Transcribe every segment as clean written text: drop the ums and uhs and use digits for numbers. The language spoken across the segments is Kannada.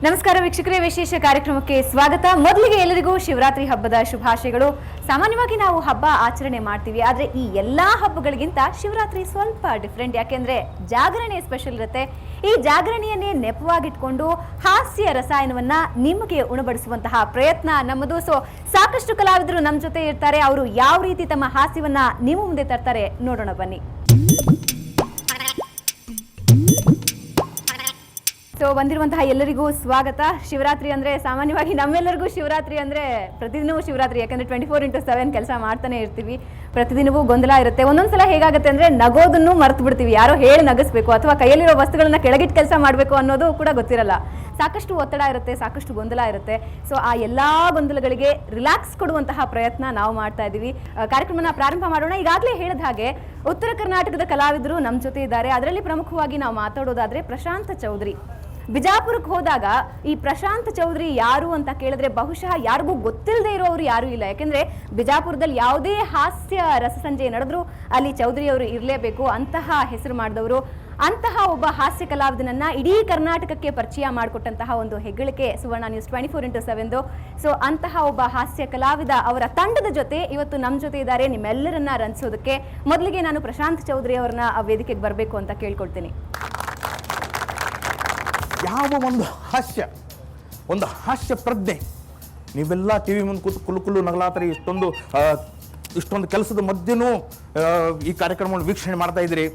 ನಮಸ್ಕಾರ ವೀಕ್ಷಕರೇ, ವಿಶೇಷ ಕಾರ್ಯಕ್ರಮಕ್ಕೆ ಸ್ವಾಗತ. ಮೊದಲಿಗೆ ಎಲ್ಲರಿಗೂ ಶಿವರಾತ್ರಿ ಹಬ್ಬದ ಶುಭಾಶಯಗಳು. ಸಾಮಾನ್ಯವಾಗಿ ನಾವು ಹಬ್ಬ ಆಚರಣೆ ಮಾಡ್ತೀವಿ, ಆದರೆ ಈ ಎಲ್ಲಾ ಹಬ್ಬಗಳಿಗಿಂತ ಶಿವರಾತ್ರಿ ಸ್ವಲ್ಪ ಡಿಫ್ರೆಂಟ್. ಯಾಕೆಂದ್ರೆ ಜಾಗರಣೆ ಸ್ಪೆಷಲ್ ಇರುತ್ತೆ. ಈ ಜಾಗರಣೆಯನ್ನೇ ನೆಪವಾಗಿಟ್ಕೊಂಡು ಹಾಸ್ಯ ರಸಾಯನವನ್ನ ನಿಮಗೆ ಉಣಬಡಿಸುವಂತಹ ಪ್ರಯತ್ನ ನಮ್ಮದು. ಸಾಕಷ್ಟು ಕಲಾವಿದರು ನಮ್ಮ ಜೊತೆ ಇರ್ತಾರೆ. ಅವರು ಯಾವ ರೀತಿ ತಮ್ಮ ಹಾಸ್ಯವನ್ನ ನಿಮ್ಮ ಮುಂದೆ ತರ್ತಾರೆ ನೋಡೋಣ ಬನ್ನಿ. ಬಂದಿರುವಂತಹ ಎಲ್ಲರಿಗೂ ಸ್ವಾಗತ. ಶಿವರಾತ್ರಿ ಅಂದ್ರೆ ಸಾಮಾನ್ಯವಾಗಿ ನಮ್ಮೆಲ್ಲರಿಗೂ ಶಿವರಾತ್ರಿ ಅಂದ್ರೆ ಪ್ರತಿದಿನವೂ ಶಿವರಾತ್ರಿ. ಯಾಕಂದ್ರೆ 24x7 ಕೆಲಸ ಮಾಡ್ತಾನೆ ಇರ್ತೀವಿ. ಪ್ರತಿದಿನವೂ ಗೊಂದಲ ಇರುತ್ತೆ. ಒಂದೊಂದ್ಸಲ ಹೇಗಾಗುತ್ತೆ ಅಂದ್ರೆ ನಗೋದನ್ನು ಮರ್ತು ಬಿಡ್ತೀವಿ. ಯಾರೋ ಹೇಳಿ ನಗಿಸ್ಬೇಕು ಅಥವಾ ಕೈಯಲ್ಲಿರೋ ವಸ್ತುಗಳನ್ನ ಕೆಳಗಿಟ್ಟು ಕೆಲಸ ಮಾಡಬೇಕು ಅನ್ನೋದು ಕೂಡ ಗೊತ್ತಿರಲ್ಲ. ಸಾಕಷ್ಟು ಒತ್ತಡ ಇರುತ್ತೆ, ಸಾಕಷ್ಟು ಗೊಂದಲ ಇರುತ್ತೆ. ಆ ಎಲ್ಲಾ ಗೊಂದಲಗಳಿಗೆ ರಿಲ್ಯಾಕ್ಸ್ ಕೊಡುವಂತಹ ಪ್ರಯತ್ನ ನಾವು ಮಾಡ್ತಾ ಇದ್ದೀವಿ. ಕಾರ್ಯಕ್ರಮನ ಪ್ರಾರಂಭ ಮಾಡೋಣ. ಈಗಾಗಲೇ ಹೇಳಿದ ಹಾಗೆ ಉತ್ತರ ಕರ್ನಾಟಕದ ಕಲಾವಿದರು ನಮ್ಮ ಜೊತೆ ಇದ್ದಾರೆ. ಅದರಲ್ಲಿ ಪ್ರಮುಖವಾಗಿ ನಾವು ಮಾತಾಡೋದಾದ್ರೆ ಪ್ರಶಾಂತ ಚೌಧರಿ. ಬಿಜಾಪುರಕ್ಕೆ ಹೋದಾಗ ಈ ಪ್ರಶಾಂತ್ ಚೌಧರಿ ಯಾರು ಅಂತ ಕೇಳಿದ್ರೆ ಬಹುಶಃ ಯಾರಿಗೂ ಗೊತ್ತಿಲ್ಲದೆ ಇರೋರು ಯಾರು ಇಲ್ಲ. ಯಾಕೆಂದ್ರೆ ಬಿಜಾಪುರದಲ್ಲಿ ಯಾವುದೇ ಹಾಸ್ಯ ರಸಸಂಜೆ ನಡೆದ್ರು ಅಲ್ಲಿ ಚೌಧರಿ ಅವರು ಇರಲೇಬೇಕು. ಅಂತಹ ಹೆಸರು ಮಾಡಿದವರು, ಅಂತಹ ಒಬ್ಬ ಹಾಸ್ಯ ಕಲಾವಿದನನ್ನ ಇಡೀ ಕರ್ನಾಟಕಕ್ಕೆ ಪರಿಚಯ ಮಾಡಿಕೊಟ್ಟಂತಹ ಒಂದು ಹೆಗ್ಗಳಿಕೆ ಸುವರ್ಣ ನ್ಯೂಸ್ 24x7. ಅಂತಹ ಒಬ್ಬ ಹಾಸ್ಯ ಕಲಾವಿದ ಅವರ ತಂಡದ ಜೊತೆ ಇವತ್ತು ನಮ್ಮ ಜೊತೆ ಇದ್ದಾರೆ ನಿಮ್ಮೆಲ್ಲರನ್ನ ರಂಜಿಸೋದಕ್ಕೆ. ಮೊದಲಿಗೆ ನಾನು ಪ್ರಶಾಂತ್ ಚೌಧರಿ ಅವರನ್ನ ಆ ವೇದಿಕೆಗೆ ಬರಬೇಕು ಅಂತ ಕೇಳ್ಕೊಳ್ತೀನಿ. ಯಾವ ಒಂದು ಹಾಸ್ಯ ಪ್ರಜ್ಞೆ. ನೀವೆಲ್ಲ ಟಿ ವಿ ಮುಂದೆ ಕೂತು ಕುಲ್ಲು ನಗಲಾತರಿ ಇಷ್ಟೊಂದು ಕೆಲಸದ ಮಧ್ಯೆನೂ ಈ ಕಾರ್ಯಕ್ರಮವನ್ನು ವೀಕ್ಷಣೆ ಮಾಡ್ತಾ ಇದ್ದೀರಿ.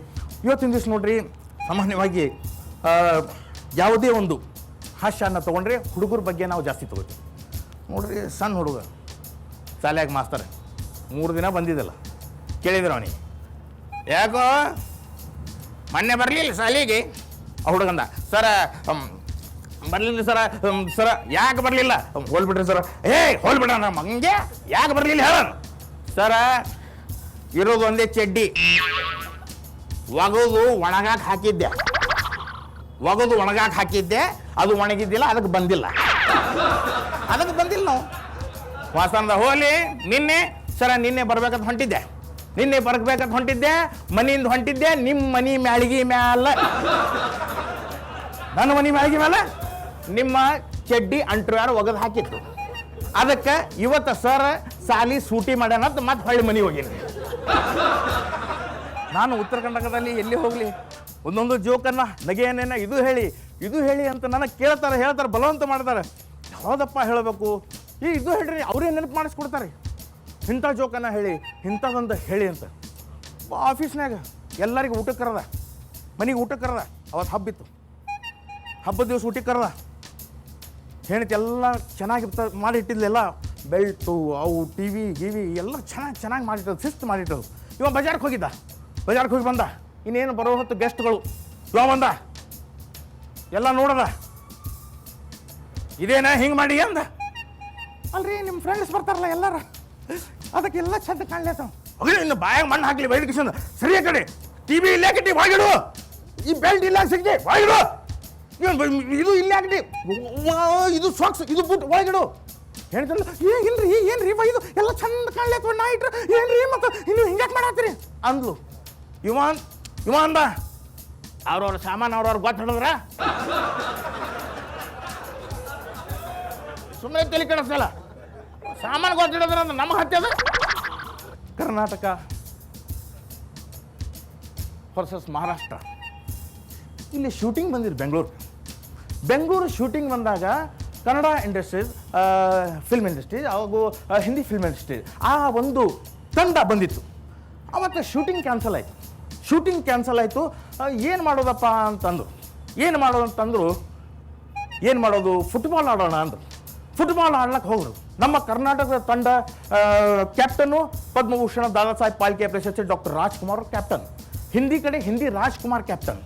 ಇವತ್ತಿನ ದಿವಸ ನೋಡ್ರಿ, ಸಾಮಾನ್ಯವಾಗಿ ಯಾವುದೇ ಒಂದು ಹಾಸ್ಯನ ತೊಗೊಂಡ್ರೆ ಹುಡುಗರ ಬಗ್ಗೆ ನಾವು ಜಾಸ್ತಿ ತೊಗೋತೀವಿ. ನೋಡ್ರಿ, ಸಣ್ಣ ಹುಡುಗ ಶಾಲೆಯಾಗ ಮಾಸ್ತರ 3 ದಿನ ಬಂದಿದ್ದಲ್ಲ, ಕೇಳಿದ್ರು ಅವನಿಗೆ, ಯಾಕೋ ಮೊನ್ನೆ ಬರಲಿಲ್ಲ ಶಾಲೆಗೆ? ಆ ಹುಡುಗಂದ, ಸರ ಬರಲಿಲ್ಲ ಸರ ಯಾಕೆ ಬರಲಿಲ್ಲ? ಹೋಲ್ಬಿಟ್ರಿ ಸರ. ಹೋಲ್ಬಿಡ ನಮ್ಮ ಹಂಗೆ ಯಾಕೆ ಬರಲಿಲ್ಲ ಹೇಳ? ಸರ ಇರೋದು ಒಂದೇ ಚಡ್ಡಿ, ಒಗದು ಒಣಗಾಕ್ ಹಾಕಿದ್ದೆ, ಅದು ಒಣಗಿದ್ದಿಲ್ಲ, ಅದಕ್ಕೆ ಬಂದಿಲ್ಲ ನಾವು. ವಾಸನದ ಹೋಲಿ ನಿನ್ನೆ ಸರ ನಿನ್ನೆ ಬರ್ಬೇಕಂತ ಹೊಂಟಿದ್ದೆ, ಮನೆಯಿಂದ ಹೊಂಟಿದ್ದೆ, ನಿಮ್ಮ ಮನೆ ಮ್ಯಾಳಿಗೆ ಮ್ಯಾಲ, ನನ್ನ ಮನೆ ಮ್ಯಾಳಿಗೆ ಮ್ಯಾಲ ನಿಮ್ಮ ಚಡ್ಡಿ ಅಂಟ್ರ್ಯಾರ ಒಗದು ಹಾಕಿತ್ತು. ಅದಕ್ಕೆ ಇವತ್ತು ಸರ್ ಸಾಲಿ ಸೂಟಿ ಮಾಡ್ಯಾನಂತ ಮತ್ತೆ ಹೊಳ್ಳಿ ಮನೆ ಹೋಗಿನಿ. ನಾನು ಉತ್ತರ ಕರ್ನಾಟಕದಲ್ಲಿ ಎಲ್ಲಿ ಹೋಗ್ಲಿ, ಒಂದೊಂದು ಜೋಕನ್ನ ನಗೆಯನ್ನೇನ ಇದು ಹೇಳಿ ಅಂತ ನನಗೆ ಹೇಳ್ತಾರೆ, ಬಲವಂತ ಮಾಡ್ತಾರೆ. ಯಾವುದಪ್ಪ ಹೇಳಬೇಕು, ಇದು ಹೇಳ್ರಿ, ಅವರೇ ನೆನಪು ಮಾಡಿಸ್ಕೊಡ್ತಾರೆ. ಇಂಥ ಜೋಕನ್ನ ಹೇಳಿ, ಇಂಥದ್ದೊಂದು ಹೇಳಿ ಅಂತ. ಆಫೀಸ್ನಾಗ ಎಲ್ಲರಿಗೂ ಊಟಕ್ಕೆ ಕರೆದ, ಮನೆಗೆ ಊಟಕ್ಕೆ ಕರೆದ. ಅವತ್ತು ಹಬ್ಬಿತ್ತು, ಹಬ್ಬದ ದಿವಸ ಊಟಕ್ಕೆ ಕರೆದ. ಹೆಣ್ತಿ ಎಲ್ಲ ಚೆನ್ನಾಗಿ ಮಾಡಿಟ್ಟಿದ್ಲೆಲ್ಲ, ಬೆಲ್ಟು ಅವು ಟಿವಿ ಎಲ್ಲ ಚೆನ್ನಾಗಿ ಮಾಡಿಟ್ಟದು, ಶಿಸ್ತು ಮಾಡಿಟ್ಟದು. ಇವ ಬಜಾರ್ಗೆ ಹೋಗಿ ಬಂದ. ಇನ್ನೇನು ಬರೋ ಹೊತ್ತು ಗೆಸ್ಟ್ಗಳು ಇವ ಬಂದ, ಎಲ್ಲ ನೋಡದ. ಇದೇನ ಹಿಂಗೆ ಮಾಡಿ ಅಂದ. ಅಲ್ರಿ, ನಿಮ್ಮ ಫ್ರೆಂಡ್ಸ್ ಬರ್ತಾರಲ್ಲ ಎಲ್ಲರ, ಅದಕ್ಕೆಲ್ಲ ಚಂದ ಕಾಣ್ಲೇತಾವ. ಇನ್ನು ಬಾಯಾಗ ಮಣ್ಣು ಹಾಕ್ಲಿ ವೈದ್ಯಕಿಸಂದ. ಸರಿಯ ಕಡೆ ಟಿವಿ ಇಲ್ಲೇ ಕಟ್ಟಿ ಒಳಗಿಡು, ಈ ಬೆಲ್ಟ್ ಇಲ್ಲ ಸಿಗ್ತಿ ಒಳಗಿಡು, ಇದು ಇಲ್ಲೇ ಹಾಕಿ, ಇದು ಸಾಕ್ಸ್, ಇದು ಬುಟ್ ಒಳಗಿಡು. ಹೇಳ್ತಲ್ಲ, ಏನ್ರಿ ಇದು ಎಲ್ಲ ಚಂದ ಕಾಣ್ಲೇತ್ವ ನಾ ಇಟ್ರೆ ಏನ್ರಿ ಮತ್ತು ಇನ್ನು ಹಿಂಗ್ಯಾಕೆ ಮಾಡತ್ತೀರಿ ಅಂದ್ಲು. ಇವ ಅಂದ, ಅವ್ರವ್ರ ಸಾಮಾನು ಅವ್ರವ್ರ ಗೊತ್ತ ಹಿಡಿದ್ರ ಸುಮ್ಮನೆ ತಲೆ ಕೆಡಿಸಲ್ಲ. ಸಾಮಾನು ಗೊತ್ತ ಹಿಡಿದ್ರ ಅಂದ್ರೆ ನಮ್ಮ ಹತ್ಯದ. ಕರ್ನಾಟಕ ವರ್ಸಸ್ ಮಹಾರಾಷ್ಟ್ರ, ಇಲ್ಲಿ ಶೂಟಿಂಗ್ ಬಂದಿದ್ದು ಬೆಂಗಳೂರು ಶೂಟಿಂಗ್ ಬಂದಾಗ ಕನ್ನಡ ಇಂಡಸ್ಟ್ರೀಸ್, ಫಿಲ್ಮ್ ಇಂಡಸ್ಟ್ರೀಸ್ ಹಾಗೂ ಹಿಂದಿ ಫಿಲ್ಮ್ ಇಂಡಸ್ಟ್ರೀಸ್ ಆ ಒಂದು ತಂಡ ಬಂದಿತ್ತು. ಅವತ್ತು ಶೂಟಿಂಗ್ ಕ್ಯಾನ್ಸಲ್ ಆಯಿತು. ಏನು ಮಾಡೋದಪ್ಪ ಅಂತಂದರು. ಏನು ಮಾಡೋದು, ಫುಟ್ಬಾಲ್ ಆಡೋಣ ಅಂದರು. ಫುಟ್ಬಾಲ್ ಆಡ್ಲಕ್ಕೆ ಹೋದರು. ನಮ್ಮ ಕರ್ನಾಟಕದ ತಂಡ ಕ್ಯಾಪ್ಟನ್ನು ಪದ್ಮಭೂಷಣ ದಾದಾ ಸಾಹೇಬ್ ಪಾಲ್ಕೆ ಪ್ರಶಸ್ತಿ doctor Rajkumar captain, Hindi Rajkumar captain.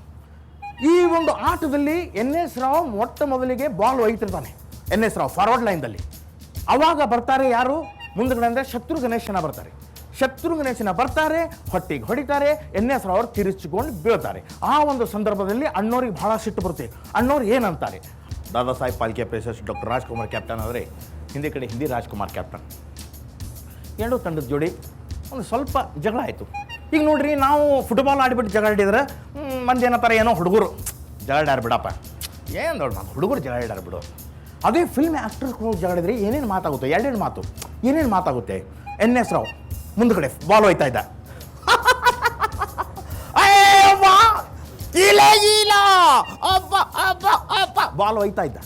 ಈ ಒಂದು ಆಟದಲ್ಲಿ NS ರಾವ್ ಮೊಟ್ಟ ಮೊದಲಿಗೆ ಬಾಲ್ ಒಯ್ತಿರ್ತಾನೆ. NS ರಾವ್ ಫಾರ್ವರ್ಡ್ ಲೈನ್ದಲ್ಲಿ. ಅವಾಗ ಬರ್ತಾರೆ ಯಾರು ಮುಂದ್ಗಡೆ ಅಂದರೆ ಶತ್ರು ಗಣೇಶನ ಬರ್ತಾರೆ, ಹೊಟ್ಟಿಗೆ ಹೊಡಿತಾರೆ. NS ರಾವ್ ಅವರು ತಿರುಚಿಕೊಂಡು ಬೀಳ್ತಾರೆ. ಆ ಒಂದು ಸಂದರ್ಭದಲ್ಲಿ ಅಣ್ಣೋರಿಗೆ ಬಹಳ ಸಿಟ್ಟು ಬರುತ್ತೆ. ಅಣ್ಣವ್ರು ಏನಂತಾರೆ, ದಾದಾ ಸಾಹೇಬ್ ಪಾಲ್ಕೆ ಪ್ರಶಸ್ತಿ ಡಾಕ್ಟರ್ ರಾಜ್ಕುಮಾರ್ ಕ್ಯಾಪ್ಟನ್ ಆದರೆ ಹಿಂದಿ ರಾಜ್ಕುಮಾರ್ ಕ್ಯಾಪ್ಟನ್. ಎರಡೂ ತಂಡದ ಜೋಡಿ ಒಂದು ಸ್ವಲ್ಪ ಜಗಳ ಆಯಿತು. ಈಗ ನೋಡ್ರಿ, ನಾವು ಫುಟ್ಬಾಲ್ ಆಡಿಬಿಟ್ಟು ಜಗಳ ಆಡಿದ್ರೆ ಮಂದಿ ಏನತ್ತಾರೆ, ಏನೋ ಹುಡುಗರು ಜಗಳ ಆಡ್ಬಿಡಪ್ಪ, ಏನು ನೋಡಿ ನಾನು ಹುಡುಗರು ಜಗಳ ಇಡಾರ ಬಿಡು. ಅದೇ ಫಿಲ್ಮ್ ಆ್ಯಕ್ಟರ್ಸ್ಗಳು ಜಗಳಿದ್ರೆ ಏನೇನು ಮಾತಾಗುತ್ತೆ, ಎರಡೆರಡು ಮಾತು ಏನೇನು ಮಾತಾಗುತ್ತೆ. NS ರಾವ್ ಮುಂದ್ಗಡೆ ಬಾಲ್ ಹೋಯ್ತಾ ಇದ್ದ, ಬಾಲ್ ಹೋಯ್ತಾ ಇದ್ದ.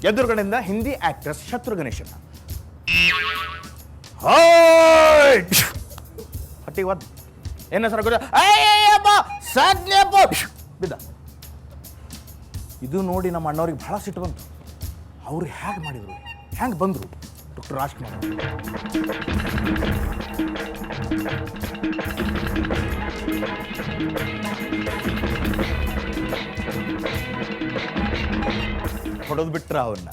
ಎದುರುಗಡೆಯಿಂದ ಹಿಂದಿ ಆಕ್ಟ್ರೆಸ್ ಶತ್ರು ಗಣೇಶನ್ ಹಟ್ಟಿಗೆ ಒದ್ದು NS ರಾವ್ ಬಿದ್ದ. ಇದು ನೋಡಿ ನಮ್ಮ ಅಣ್ಣವ್ರಿಗೆ ಬಹಳ ಸಿಟ್ಟು ಬಂತು. ಅವ್ರು ಹೇಗೆ ಮಾಡಿದರು, ಹೆಂಗೆ ಬಂದರು ಡಾಕ್ಟರ್ ರಾಜ್ಕುಮಾರ್. ಹೊಡೆದು ಬಿಟ್ರ ಅವನ್ನ.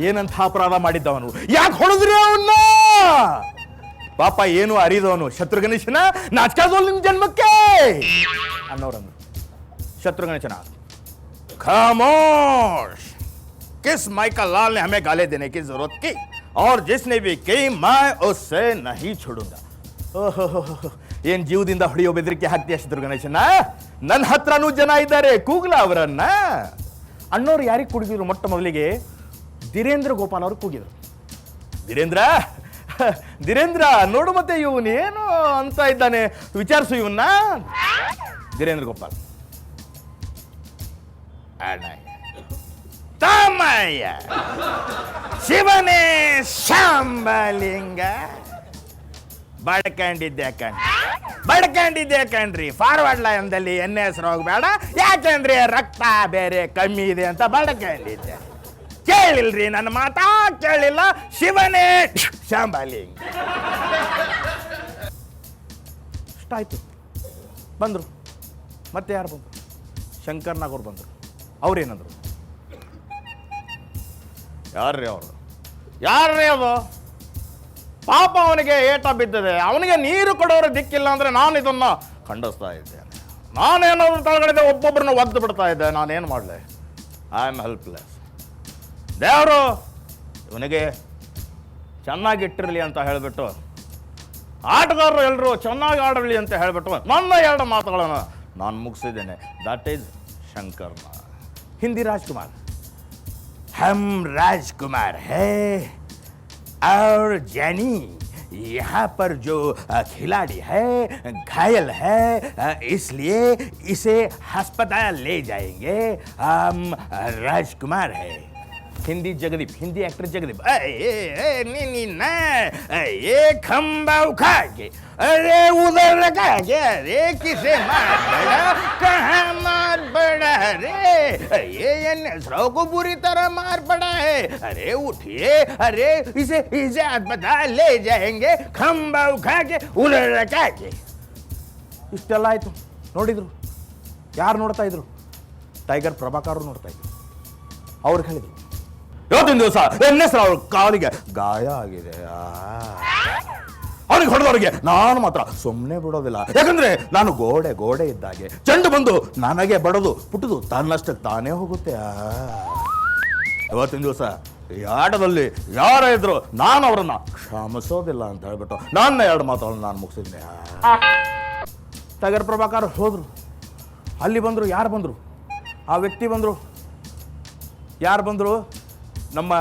ಏನಂತ ಅಪರಾಧ ಮಾಡಿದ್ದ ಅವನು, ಯಾಕೆ ಹೊಡೆದ್ರಿ ಅವನ್ನ? ಪಾಪ ಏನು ಅರಿದವನು ಶತ್ರುಘ್ನೇಶನ, ನಾಚ್ಕಾದೋಲ್ ನಿಮ್ ಜನ್ಮಕ್ಕೆ ಅನ್ನೋರಂದ್ರು. ಶತ್ರುಘ್ನೇಶನ खामोश, किस माइकल लाल ने हमें गाले देने की जरूरत की, और जिसने भी की मैं उससे नहीं छोड़ूंगा. ಏನ್ ಜೀವದಿಂದ ಹೊಡೆಯೋ ಬೆದರಿಕೆ ಹಾಕ್ತೀಯ ಶತ್ರುಘ್ನೇಶನ? ನನ್ನ ಹತ್ರನೂ ಜನ ಇದ್ದಾರೆ, ಕೂಗ್ಲ ಅವರನ್ನ. ಅಣ್ಣವ್ರು ಯಾರಿಗೆ ಕೂಗಿದ್ರು? ಮೊಟ್ಟ ಮೊದಲಿಗೆ ಧೀರೇಂದ್ರ ಗೋಪಾಲ್ ಅವರು ಕೂಗಿದ್ರು. ಧೀರೇಂದ್ರ ನೋಡು ಮತ್ತೆ ಇವನು ಏನು ಅಂತ ಇದ್ದಾನೆ, ವಿಚಾರಿಸು ಇವನ್ನ. ಧೀರೇಂದ್ರ ಗೋಪಾಲ್ ತಮ್ಮಯ್ಯ ಶಿವನೇ ಶಾಂಬಲಿಂಗ ಬಡ್ಕಂಡಿದ್ದೆ ಕಣ್ರಿ. ಫಾರ್ವರ್ಡ್ ಲೈನ್ದಲ್ಲಿ NS ರಾವ್ ಬೇಡ, ಯಾಕಂದ್ರೆ ರಕ್ತ ಬೇರೆ ಕಮ್ಮಿ ಇದೆ ಅಂತ ಬಡ್ಕಂಡಿದ್ದೆ. ಕೇಳಿಲ್ರಿ ನನ್ನ ಮಾತಾ, ಕೇಳಿಲ್ಲ. ಶಿವನೇ ಶಾಂಬಲಿಂಗ ಇಷ್ಟಾಯ್ತು. ಬಂದರು. ಮತ್ತೆ ಯಾರು ಬಂದರು? ಶಂಕರ್ನಾಗ್ ಅವ್ರು ಬಂದರು. ಅವ್ರೇನಂದ್ರು? ಯಾರ್ರೀ ಅದು? ಪಾಪ ಅವನಿಗೆ ಏಟ ಬಿದ್ದಿದೆ, ಅವನಿಗೆ ನೀರು ಕೊಡೋರು ದಿಕ್ಕಿಲ್ಲ ಅಂದ್ರೆ ನಾನು ಇದನ್ನ ಖಂಡಿಸ್ತಾ ಇದ್ದೇನೆ. ನಾನೇನಾದ್ರು ತಳಗಡೆ ಒಬ್ಬೊಬ್ಬರನ್ನ ಒದ್ದು ಬಿಡ್ತಾ ಇದ್ದೆ, ನಾನೇನು ಮಾಡಲಿ? I am helpless. ದೇವರು ಇವನಿಗೆ ಚೆನ್ನಾಗಿಟ್ಟಿರಲಿ ಅಂತ ಹೇಳಿಬಿಟ್ಟು, ಆಟಗಾರರು ಎಲ್ಲರೂ ಚೆನ್ನಾಗಿ ಆಡಲಿ ಅಂತ ಹೇಳಿಬಿಟ್ಟು ನನ್ನ ಎರಡು ಮಾತುಗಳನ್ನು ನಾನು ಮುಗಿಸಿದ್ದೇನೆ. ದಟ್ ಈಸ್ ಶಂಕರ್ನ. हिंदी राजकुमार, हम राजकुमार है, और जैनी यहाँ पर जो खिलाड़ी है घायल है, इसलिए इसे अस्पताल ले जाएंगे. हम राजकुमार है. हिंदी जगदीप, हिंदी एक्टर जगदीप. ये खंबा उखा के, अरे उधर लगा के, अरे किसे मार पड़ा, कहाँ मार पड़ा रे? ये NS राव को बुरी तरह मार पड़ा है. अरे उठिए, अरे इसे अस्पताल ले जाएंगे. खंबा उखा के, उधर लगा के. ಇಷ್ಟೆಲ್ಲ ಆಯ್ತು. ನೋಡಿದ್ರು ಯಾರು ನೋಡ್ತಾ ಇದ್ರು? ಟೈಗರ್ ಪ್ರಭಾಕರ್ ನೋಡ್ತಾ ಇದ್ರು. ಅವ್ರು ಹೇಳಿದ್ರು, ಇವತ್ತಿನ ದಿವಸ NS ರಾವ್ ಕಾಲಿಗೆ ಗಾಯ ಆಗಿದೆ, ಅವ್ರಿಗೆ ಹೊಡೆದವ್ರಿಗೆ ನಾನು ಮಾತ್ರ ಸುಮ್ಮನೆ ಬಿಡೋದಿಲ್ಲ. ಯಾಕಂದ್ರೆ ನಾನು ಗೋಡೆ ಇದ್ದಾಗೆ, ಚೆಂಡು ಬಂದು ನನಗೆ ಬಡದು ಪುಟ್ಟದು ತನ್ನಷ್ಟಕ್ಕೆ ತಾನೇ ಹೋಗುತ್ತೆ. ಇವತ್ತಿನ ದಿವಸ ಈ ಆಟದಲ್ಲಿ ಯಾರ ಇದ್ರು ನಾನು ಅವರನ್ನ ಕ್ಷಮಿಸೋದಿಲ್ಲ ಅಂತ ಹೇಳ್ಬಿಟ್ಟು ನನ್ನ ಎರಡು ಮಾತುಗಳನ್ನು ನಾನು ಮುಗಿಸಿದ್ದೆ. ಟೈಗರ್ ಪ್ರಭಾಕರ್ ಹೋದ್ರು. ಅಲ್ಲಿ ಬಂದರು. ಯಾರು ಬಂದರು? ಆ ವ್ಯಕ್ತಿ ಬಂದರು. ಯಾರು ಬಂದರು? ನಮ್ಮ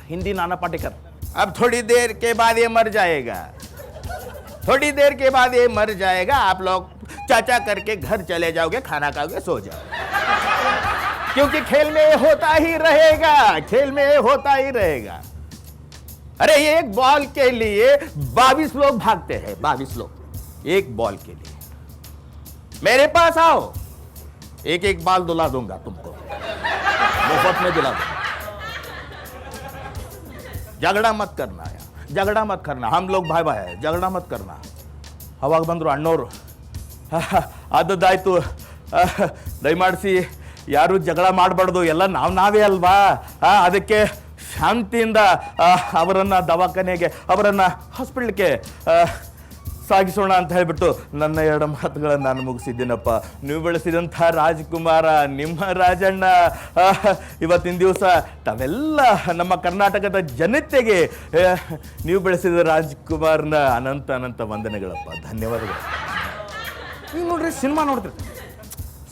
ಹಿಂದಿ ನಾನಾ ಪಾಟೇಕರ್. अब थोड़ी देर के बाद ये मर जाएगा, आप लोग चाचा करके घर चले जाओगे, खाना खाओगे, सो जाओ. क्योंकि खेल में होता ही रहेगा. अरे एक बॉल के लिए 22 लोग भागते हैं, 22 लोग एक बॉल के लिए. मेरे पास आओ, एक बॉल दिला दूंगा तुमको, मुफ्त में दिला दूंगा. झगड़ा मत करना, हम लोग भाई है, झगड़ा मत करना. ಅವಾಗ ಬಂದರು ಅಣ್ಣವರು. ಆದದ್ದಾಯ್ತು, ದಯಮಾಡಿಸಿ ಯಾರು ಜಗಳ ಮಾಡಬಾರ್ದು, ಎಲ್ಲ ನಾವೇ ಅಲ್ವಾ, ಅದಕ್ಕೆ ಶಾಂತಿಯಿಂದ ಅವರನ್ನು ದವಾಖಾನೆಗೆ, ಅವರನ್ನು ಹಾಸ್ಪಿಟ್ಲಿಗೆ ಸಾಗಿಸೋಣ ಅಂತ ಹೇಳ್ಬಿಟ್ಟು ನನ್ನ ಎರಡು ಮಾತುಗಳನ್ನು ನಾನು ಮುಗಿಸಿದ್ದೀನಪ್ಪ. ನೀವು ಬೆಳೆಸಿದಂಥ ರಾಜ್ಕುಮಾರ, ನಿಮ್ಮ ರಾಜಣ್ಣ, ಇವತ್ತಿನ ದಿವಸ ತಾವೆಲ್ಲ ನಮ್ಮ ಕರ್ನಾಟಕದ ಜನತೆಗೆ ನೀವು ಬೆಳೆಸಿದ ರಾಜ್ಕುಮಾರ್ನ ಅನಂತ ವಂದನೆಗಳಪ್ಪ, ಧನ್ಯವಾದಗಳು. ನೀವು ನೋಡ್ರಿ, ಸಿನಿಮಾ ನೋಡ್ತೀರಿ,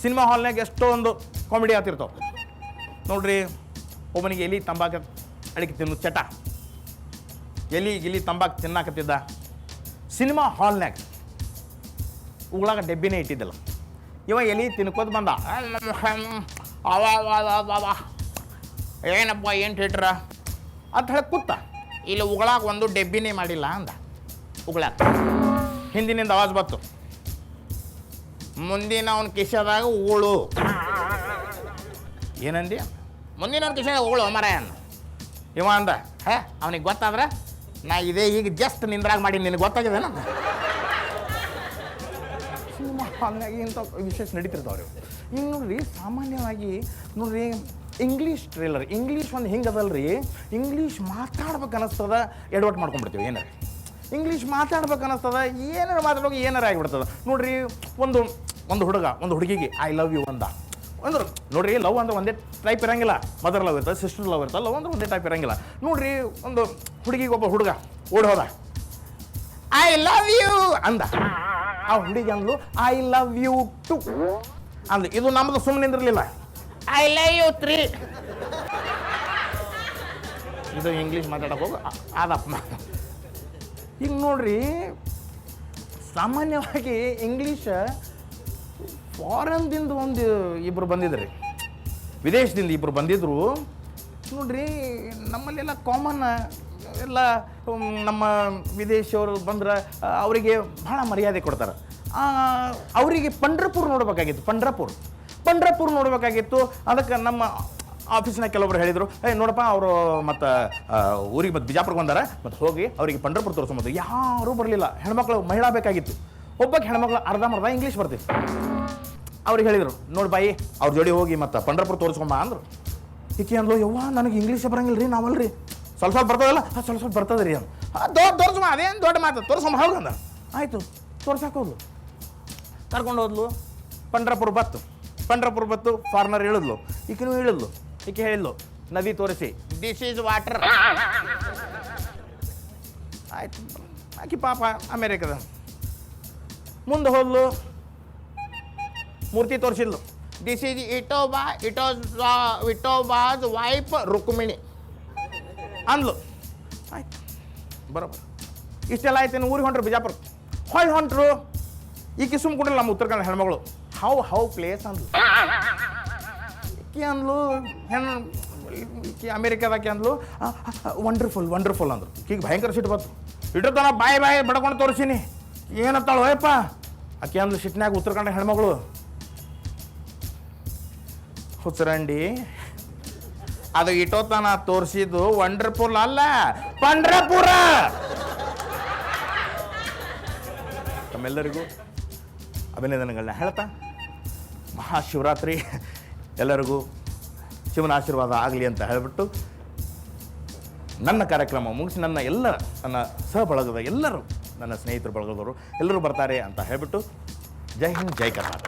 ಸಿನಿಮಾ ಹಾಲ್ನಾಗ ಎಷ್ಟೋ ಒಂದು ಕಾಮಿಡಿ ಆಗ್ತಿರ್ತಾವೆ ನೋಡ್ರಿ. ಒಬ್ಬನಿಗೆ ಎಲಿ ತಂಬಾಕು ಅಡಿಕೆ ತಿನ್ನು ಚಟ, ಎಲಿ ಗಿಲಿ ತಂಬಾಕು ತಿನ್ನಾಕತ್ತಿದ್ದ. ಸಿನಿಮಾ ಹಾಲ್ನಾಗ ಉಗಳಾಗ ಡೆಬ್ಬಿನೇ ಇಟ್ಟಿದ್ದಲ್ಲ. ಇವ ಎಲಿ ತಿನ್ಕೋತ ಬಂದ. ಏನಪ್ಪ ಏನು ಥಿಯೇಟ್ರ ಅಂತ ಹೇಳಿ ಕೂತ. ಇಲ್ಲಿ ಉಗಳಾಗ ಒಂದು ಡೆಬ್ಬಿನೇ ಮಾಡಿಲ್ಲ ಅಂದ. ಉಗಳಾಗ ಹಿಂದಿನಿಂದ ಆವಾಜ್ ಬತ್ತು, ಮುಂದಿನ ಅವನ ಕಿಶದಾಗ ಉಗುಳು. ಏನಂದಿ? ಮುಂದಿನ ಅವ್ನ ಕಿಶದಾಗ ಉಗುಳು ಮರ ಅನ್ನ. ಇವ ಅಂದ, ಅವನಿಗೆ ಗೊತ್ತಾದ್ರೆ ನಾ ಇದೇ ಈಗ ಜಸ್ಟ್ ನಿಂದ್ರಾಗ ಮಾಡಿ ನಿನಗೆ ಗೊತ್ತಾಗಿದೆ. ಸಿನಿಮಾ ಹಾಲ್ನಾಗ ಇಂಥ ವಿಶೇಷ ನಡೀತಿರ್ತಾವ್ರಿ. ಈಗ ನೋಡ್ರಿ, ಸಾಮಾನ್ಯವಾಗಿ ನೋಡ್ರಿ ಇಂಗ್ಲೀಷ್ ಟ್ರೇಲರ್, ಇಂಗ್ಲೀಷ್ ಒಂದು ಹಿಂಗೆ ಅದಲ್ರಿ, ಇಂಗ್ಲೀಷ್ ಮಾತಾಡ್ಬೇಕು ಅನ್ನಿಸ್ತದ, ಎಡವಟ್ಟು ಮಾಡ್ಕೊಂಡ್ಬಿಡ್ತೀವಿ. ಏನಾರ ಇಂಗ್ಲೀಷ್ ಮಾತಾಡ್ಬೇಕು ಅನ್ನಿಸ್ತದ, ಏನಾರು ಮಾತಾಡೋಕೆ ಏನಾರ ಆಗಿಬಿಡ್ತದ. ನೋಡ್ರಿ, ಒಂದು ಹುಡುಗ ಒಂದು ಹುಡುಗಿಗೆ ಐ ಲವ್ ಯು ಅಂದ ಅಂದ್ರೆ, ನೋಡ್ರಿ ಲವ್ ಅಂದ್ರೆ ಒಂದೇ ಟೈಪ್ ಇರಂಗಿಲ್ಲ. ಮದರ್ ಲವ್ ಇರ್ತದೆ, ಸಿಸ್ಟರ್ ಲವ್ ಇರ್ತದೆ. ಲವ್ ಅಂದ್ರೆ ಒಂದೇ ಟೈಪ್ ಇರಂಗಿಲ್ಲ. ನೋಡ್ರಿ, ಒಂದು ಹುಡುಗಿಗೆ ಒಬ್ಬ ಹುಡುಗ ಓಡಿ ಹೋದ, ಐ ಲವ್ ಯು ಅಂದ. ಆ ಹುಡುಗಿ ಅಂದ್ಲು ಐ ಲವ್ ಯು ಟು ಅಂದ್ಲು. ಇದು ನಮ್ಮದು ಸುಮ್ಮನೆ ನಿಂದಿರಲಿಲ್ಲ, ಐ ಲವ್ ಯು 3. ಇದು ಇಂಗ್ಲೀಷ್ ಮಾತಾಡಕ್ಕೆ ಹೋಗು ಆದಪ್ಪ. ಈಗ ನೋಡ್ರಿ, ಸಾಮಾನ್ಯವಾಗಿ ಇಂಗ್ಲೀಷ್ ಫಾರಿನ್ದಿಂದ ಒಂದು ಇಬ್ಬರು ಬಂದಿದ್ರಿ, ವಿದೇಶದಿಂದ ಇಬ್ಬರು ಬಂದಿದ್ರು. ನೋಡ್ರಿ, ನಮ್ಮಲ್ಲೆಲ್ಲ ಕಾಮನ್ ಎಲ್ಲ ನಮ್ಮ ವಿದೇಶಿಯವರು ಬಂದ್ರೆ ಅವರಿಗೆ ಭಾಳ ಮರ್ಯಾದೆ ಕೊಡ್ತಾರೆ. ಅವರಿಗೆ ಪಂಡ್ರಪುರ್ ನೋಡ್ಬೇಕಾಗಿತ್ತು, ಪಂಡ್ರಪುರ್ ನೋಡ್ಬೇಕಾಗಿತ್ತು. ಅದಕ್ಕೆ ನಮ್ಮ ಆಫೀಸ್ನಾಗ ಕೆಲವೊಬ್ರು ಹೇಳಿದರು, ನೋಡಪ್ಪ ಅವರು ಮತ್ತು ಊರಿಗೆ ಮತ್ತು ಬಿಜಾಪುರಕ್ಕೆ ಬಂದಾರ, ಮತ್ತು ಹೋಗಿ ಅವರಿಗೆ ಪಂಡ್ರಪುರ ತೋರಿಸ್ಕೊಂಬತ್ತು. ಯಾರೂ ಬರಲಿಲ್ಲ. ಹೆಣ್ಮಕ್ಳು ಮಹಿಳಾ ಬೇಕಾಗಿತ್ತು. ಒಬ್ಬಕ್ಕೆ ಹೆಣ್ಮಕ್ಳು ಅರ್ಧಂಬರ್ಧ ಇಂಗ್ಲೀಷ್ ಬರ್ತಿತ್ತು. ಅವ್ರಿಗೆ ಹೇಳಿದರು, ನೋಡಿ ಬಾಯಿ ಅವ್ರ ಜೋಡಿ ಹೋಗಿ ಮತ್ತು ಪಂಡ್ರಪುರ ತೋರಿಸ್ಕೊಂಬ ಅಂದರು. ಈಕೆ ಅಂದ್ಲು, ಯವ್ವ ನನಗೆ ಇಂಗ್ಲೀಷೇ ಬರಂಗಿಲ್ಲ ರೀ, ನಾವಲ್ರಿ ಸ್ವಲ್ಪ ಬರ್ತದಲ್ಲ, ಸ್ವಲ್ಪ ಬರ್ತದೆ ರೀ ಅಂತ. ತೋರಿಸ್ಮ, ಅದೇನು ದೊಡ್ಡ ಮಾತು, ತೋರಿಸ್ಕೊಂಬ ಹೋಗಂದ. ಆಯಿತು, ತೋರ್ಸಕ್ಕೆ ಹೋದ್ಲು, ಕರ್ಕೊಂಡು ಹೋದ್ಲು. ಪಂಡ್ರಪುರ ಬತ್ತು, ಫಾರ್ನರ್ ಇಳಿದ್ಲು, ಈಕೆನೂ ಇಳಿದ್ಲು. ಈಕೆ ಹೇಳಿದ್ಲು, ನದಿ ತೋರಿಸಿ, ದಿಸ್ ಈಸ್ ವಾಟರ್. ಆಯ್ತು, ಆಕೆ ಪಾಪ ಅಮೇರಿಕದ. ಮುಂದೆ ಹೋದ್ಲು, ಮೂರ್ತಿ ತೋರಿಸಿದ್ಲು, ದಿಸ್ ಈಸ್ ಇಟೋಬಾಸ್ ವೈಫ್ ರುಕ್ಮಿಣಿ ಅಂದ್ಲು. ಆಯ್ತು, ಬರೋಬ್ಬರ. ಇಷ್ಟೆಲ್ಲ ಆಯ್ತು, ಊರಿಗೆ ಹೊಂಟ್ರು, ಬಿಜಾಪುರ ಹೊಂಟ್ರು. ಈಕೆ ಸುಮ್ಕೊಂಡ್ರಲ್ಲ ನಮ್ಮ ಉತ್ತರ ಕನ್ನಡ ಹೆಣ್ಮಗಳು, ಹೌ ಪ್ಲೇಸ್ ಅಂದ್ಲು. ಈಕೆ ಅಂದ್ಲು, ಈಕೆ ಅಮೇರಿಕಾದಾಕೆ ಅಂದ್ಲು, ವಂಡರ್ಫುಲ್ ಅಂದ್ರು. ಈಕೆ ಭಯಂಕರ ಸಿಟ್ಟು ಬಂತು. ಇಟ್ಟತನ ಬಾಯಿ ಬಡ್ಕೊಂಡು ತೋರಿಸೀನಿ, ಏನತ್ತಾಳು ಹೋಯಪ್ಪ. ಆಕೆ ಅಂದ್ಲು ಸಿಟ್ನ್ಯಾಗ ಉತ್ತರ ಕನ್ನಡ ಹೆಣ್ಮಗಳು, ಹುಚ್ಚರಂಡಿ, ಅದು ಇಟ್ಟೋತನ ತೋರಿಸಿದ್ದು ವಂಡರ್ಫುಲ್ ಅಲ್ಲ, ಪಂಡ್ರಪುರ. ತಮ್ಮೆಲ್ಲರಿಗೂ ಅಭಿನಂದನೆಗಳನ್ನ ಹೇಳ್ತಾ, ಮಹಾಶಿವರಾತ್ರಿ ಎಲ್ಲರಿಗೂ ಶಿವನ ಆಶೀರ್ವಾದ ಆಗಲಿ ಅಂತ ಹೇಳಿಬಿಟ್ಟು ನನ್ನ ಕಾರ್ಯಕ್ರಮ ಮುಗಿಸಿ, ನನ್ನ ಸಹಬಳಗದ ಎಲ್ಲರೂ, ನನ್ನ ಸ್ನೇಹಿತರು ಬಳಗದವರು ಎಲ್ಲರೂ ಬರ್ತಾರೆ ಅಂತ ಹೇಳಿಬಿಟ್ಟು, ಜೈ ಹಿಂದ್, ಜೈ ಕರ್ನಾಟಕ.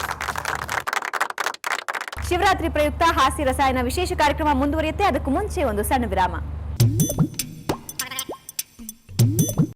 ಶಿವರಾತ್ರಿ ಪ್ರಯುಕ್ತ ಹಾಸ್ಯ ರಸಾಯನ ವಿಶೇಷ ಕಾರ್ಯಕ್ರಮ ಮುಂದುವರಿಯುತ್ತೆ. ಅದಕ್ಕೂ ಮುಂಚೆ ಒಂದು ಸಣ್ಣ ವಿರಾಮ.